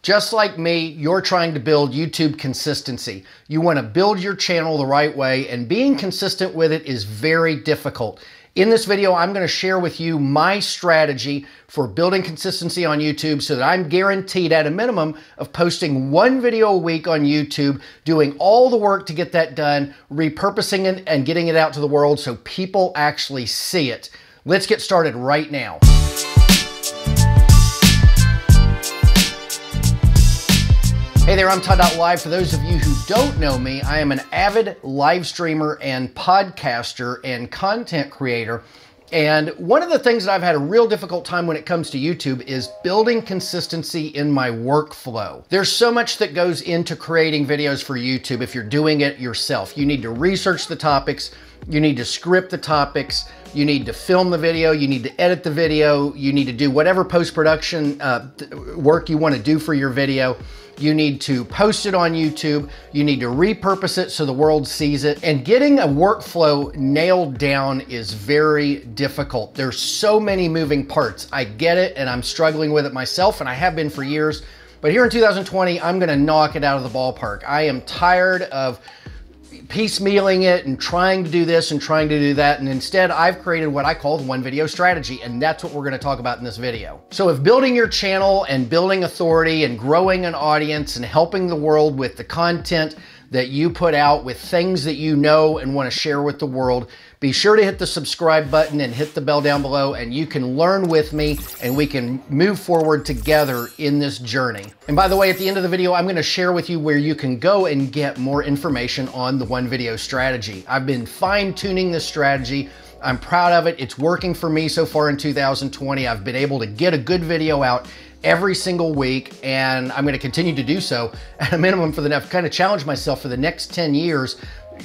Just like me, you're trying to build YouTube consistency. You want to build your channel the right way, and being consistent with it is very difficult. In this video, I'm going to share with you my strategy for building consistency on YouTube so that I'm guaranteed at a minimum of posting one video a week on YouTube, doing all the work to get that done, repurposing it and getting it out to the world so people actually see it. Let's get started right now. Hey there, I'm Todd.LIVE. For those of you who don't know me, I am an avid live streamer and podcaster and content creator. And one of the things that I've had a real difficult time when it comes to YouTube is building consistency in my workflow. There's so much that goes into creating videos for YouTube if you're doing it yourself. You need to research the topics, you need to script the topics, you need to film the video, you need to edit the video, you need to do whatever post-production work you want to do for your video. You need to post it on YouTube. You need to repurpose it so the world sees it. And getting a workflow nailed down is very difficult. There's so many moving parts. I get it, and I'm struggling with it myself, and I have been for years. But here in 2020, I'm gonna knock it out of the ballpark. I am tired of piecemealing it and trying to do this and trying to do that. And instead, I've created what I call the one video strategy. And that's what we're going to talk about in this video. So if building your channel and building authority and growing an audience and helping the world with the content that you put out, with things that you know and want to share with the world, be sure to hit the subscribe button and hit the bell down below, and you can learn with me and we can move forward together in this journey. And by the way, at the end of the video, I'm going to share with you where you can go and get more information on the one video strategy. I've been fine-tuning this strategy. I'm proud of it. It's working for me so far in 2020. I've been able to get a good video out every single week, and I'm going to continue to do so at a minimum for the next, kind of challenge myself for the next 10 years,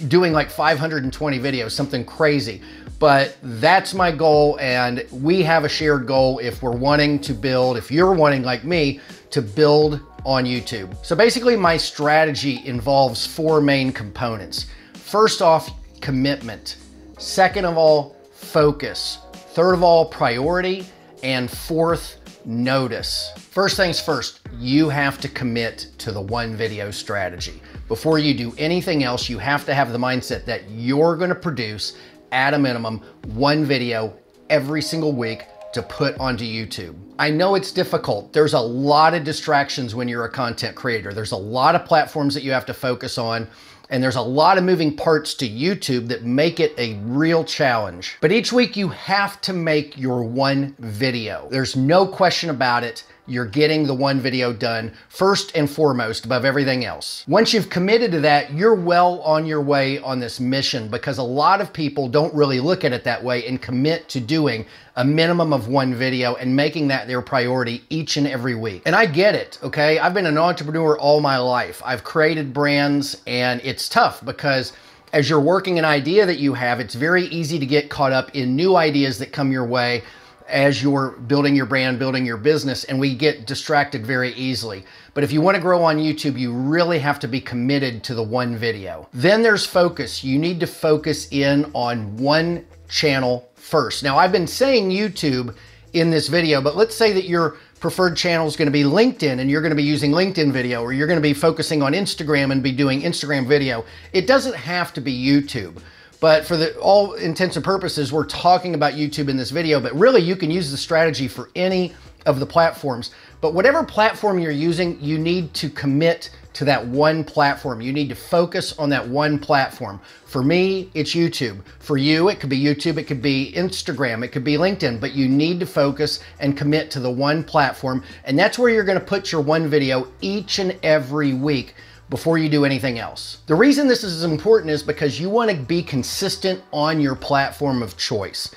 doing like 520 videos, something crazy. But that's my goal, and we have a shared goal if we're wanting to build, if you're wanting, like me, to build on YouTube. So basically my strategy involves four main components. First off, commitment. Second of all, focus. Third of all, priority. And fourth, notice. First things first, you have to commit to the one video strategy. Before you do anything else, you have to have the mindset that you're going to produce at a minimum one video every single week to put onto YouTube. I know it's difficult. There's a lot of distractions when you're a content creator. There's a lot of platforms that you have to focus on, and there's a lot of moving parts to YouTube that make it a real challenge. But each week you have to make your one video. There's no question about it. You're getting the one video done first and foremost above everything else. Once you've committed to that, you're well on your way on this mission, because a lot of people don't really look at it that way and commit to doing a minimum of one video and making that their priority each and every week. And I get it, okay? I've been an entrepreneur all my life. I've created brands, and it's tough because as you're working an idea that you have, it's very easy to get caught up in new ideas that come your way as you're building your brand, building your business, and we get distracted very easily. But if you want to grow on YouTube, you really have to be committed to the one video. Then there's focus. You need to focus in on one channel first. Now, I've been saying YouTube in this video, but let's say that your preferred channel is going to be LinkedIn, and you're going to be using LinkedIn video, or you're going to be focusing on Instagram and be doing Instagram video. It doesn't have to be YouTube. But for all intents and purposes, we're talking about YouTube in this video, but really you can use the strategy for any of the platforms. But whatever platform you're using, you need to commit to that one platform. You need to focus on that one platform. For me, it's YouTube. For you, it could be YouTube, it could be Instagram, it could be LinkedIn, but you need to focus and commit to the one platform. And that's where you're gonna put your one video each and every week before you do anything else. The reason this is important is because you want to be consistent on your platform of choice.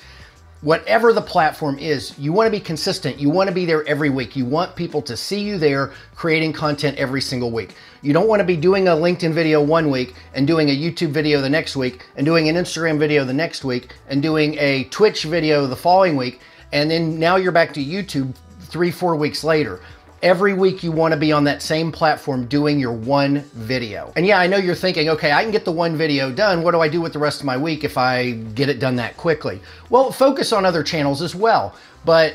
Whatever the platform is, you want to be consistent. You want to be there every week. You want people to see you there creating content every single week. You don't want to be doing a LinkedIn video one week and doing a YouTube video the next week and doing an Instagram video the next week and doing a Twitch video the following week, and then now you're back to YouTube 3-4 weeks later. Every week you want to be on that same platform doing your one video. And yeah, I know you're thinking, okay, I can get the one video done. What do I do with the rest of my week if I get it done that quickly? Well, focus on other channels as well, but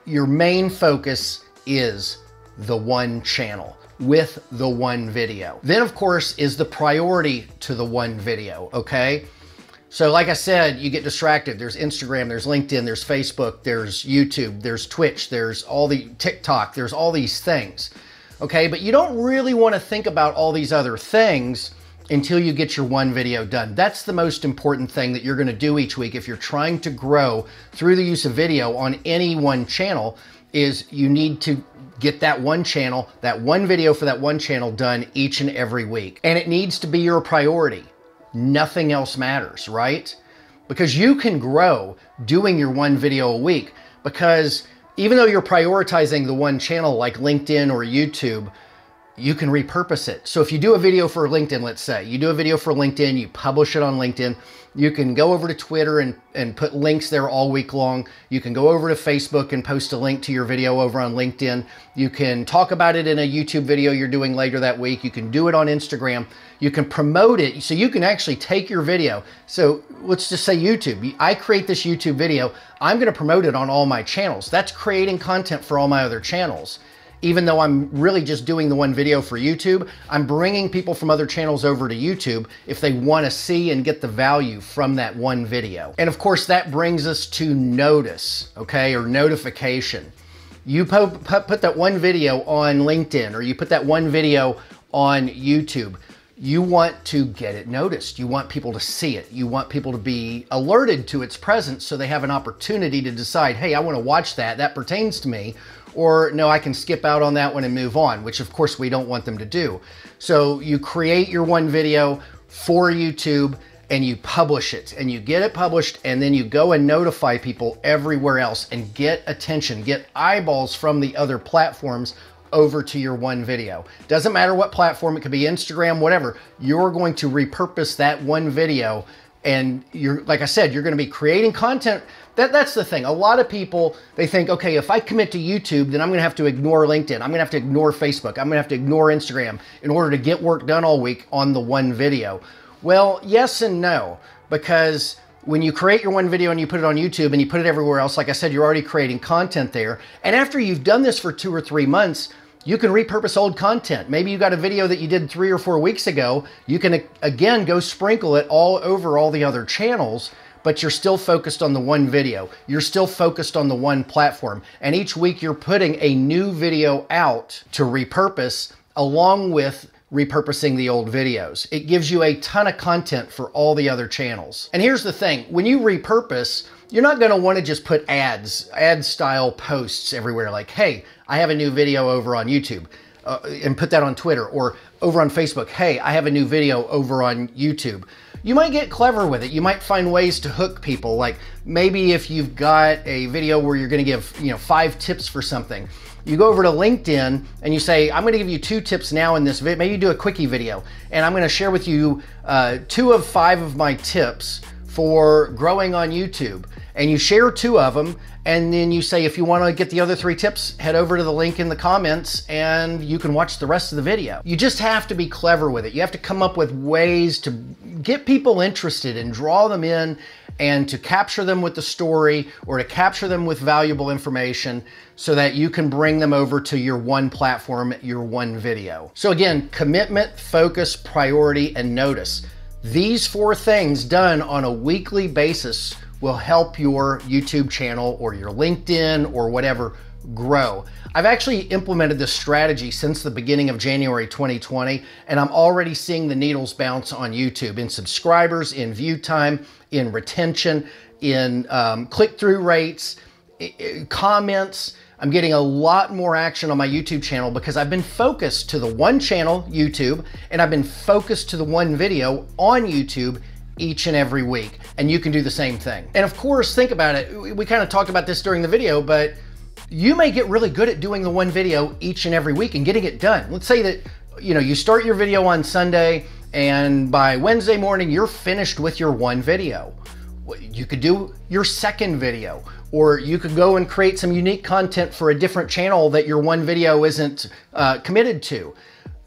your main focus is the one channel with the one video. Then of course is the priority to the one video, okay? So like I said, you get distracted. There's Instagram, there's LinkedIn, there's Facebook, there's YouTube, there's Twitch, there's all the TikTok, there's all these things, okay? But you don't really want to think about all these other things until you get your one video done. That's the most important thing that you're gonna do each week if you're trying to grow through the use of video on any one channel, is you need to get that one channel, that one video for that one channel done each and every week. And it needs to be your priority. Nothing else matters, right? Because you can grow doing your one video a week, because even though you're prioritizing the one channel like LinkedIn or YouTube, you can repurpose it. So if you do a video for LinkedIn, let's say, you do a video for LinkedIn, you publish it on LinkedIn, you can go over to Twitter and put links there all week long. You can go over to Facebook and post a link to your video over on LinkedIn. You can talk about it in a YouTube video you're doing later that week. You can do it on Instagram. You can promote it. So you can actually take your video. So let's just say YouTube. I create this YouTube video. I'm going to promote it on all my channels. That's creating content for all my other channels. Even though I'm really just doing the one video for YouTube, I'm bringing people from other channels over to YouTube if they want to see and get the value from that one video. And of course, that brings us to notice, okay, or notification. You put that one video on LinkedIn, or you put that one video on YouTube. You want to get it noticed. You want people to see it. You want people to be alerted to its presence so they have an opportunity to decide, hey, I want to watch that. That pertains to me. Or no, I can skip out on that one and move on, which of course we don't want them to do. So you create your one video for YouTube and you publish it and you get it published, and then you go and notify people everywhere else and get attention, get eyeballs from the other platforms over to your one video. Doesn't matter what platform, it could be Instagram, whatever. You're going to repurpose that one video, and you're, like I said, you're going to be creating content. That's the thing. A lot of people, they think, okay, if I commit to YouTube, then I'm going to have to ignore LinkedIn. I'm going to have to ignore Facebook. I'm going to have to ignore Instagram in order to get work done all week on the one video. Well, yes and no, because when you create your one video and you put it on YouTube and you put it everywhere else, like I said, you're already creating content there. And after you've done this for 2 or 3 months, you can repurpose old content. Maybe you got a video that you did 3 or 4 weeks ago. You can, again, go sprinkle it all over all the other channels, but you're still focused on the one video. You're still focused on the one platform. And each week you're putting a new video out to repurpose along with repurposing the old videos. It gives you a ton of content for all the other channels. And here's the thing, when you repurpose, you're not gonna wanna just put ad style posts everywhere like, hey, I have a new video over on YouTube, and put that on Twitter, or over on Facebook, hey, I have a new video over on YouTube. You might get clever with it. You might find ways to hook people. Like maybe if you've got a video where you're gonna give 5 tips for something, you go over to LinkedIn and you say, I'm gonna give you 2 tips now in this video. Maybe you do a quickie video, and I'm gonna share with you 2 of 5 of my tips for growing on YouTube. And you share 2 of them, and then you say, if you want to get the other 3 tips, head over to the link in the comments and you can watch the rest of the video. You just have to be clever with it. You have to come up with ways to get people interested and draw them in, and to capture them with the story, or to capture them with valuable information so that you can bring them over to your one platform, your one video. So again, commitment, focus, priority, and notice. These 4 things done on a weekly basis will help your YouTube channel or your LinkedIn or whatever grow. I've actually implemented this strategy since the beginning of January 2020, and I'm already seeing the needles bounce on YouTube in subscribers, in view time, in retention, in click-through rates, comments. I'm getting a lot more action on my YouTube channel because I've been focused to the one channel, YouTube, and I've been focused to the one video on YouTube each and every week. And you can do the same thing. And of course, think about it. We kind of talked about this during the video, but you may get really good at doing the one video each and every week and getting it done. Let's say that, you start your video on Sunday, and by Wednesday morning, you're finished with your one video. You could do your second video, or you could go and create some unique content for a different channel that your one video isn't committed to.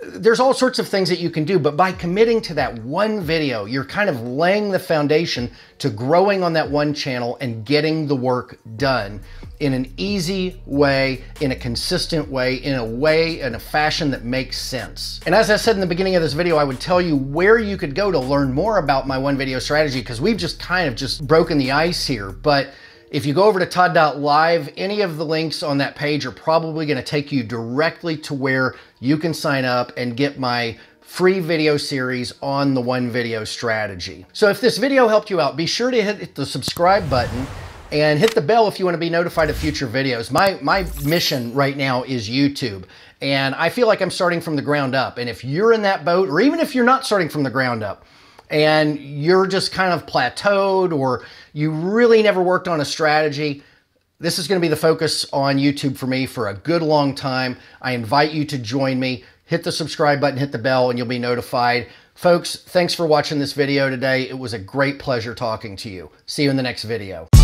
There's all sorts of things that you can do, but by committing to that one video, you're kind of laying the foundation to growing on that one channel and getting the work done in an easy way, in a consistent way, in a fashion that makes sense. And as I said in the beginning of this video, I would tell you where you could go to learn more about my one video strategy, because we've just kind of just broken the ice here. But if you go over to Todd.LIVE, any of the links on that page are probably going to take you directly to where you can sign up and get my free video series on the one video strategy. So if this video helped you out, be sure to hit the subscribe button and hit the bell if you want to be notified of future videos. My mission right now is YouTube, and I feel like I'm starting from the ground up. And if you're in that boat, or even if you're not starting from the ground up, and you're just kind of plateaued, or you really never worked on a strategy, this is going to be the focus on YouTube for me for a good long time. I invite you to join me. Hit the subscribe button, hit the bell, and you'll be notified. Folks, thanks for watching this video today. It was a great pleasure talking to you. See you in the next video.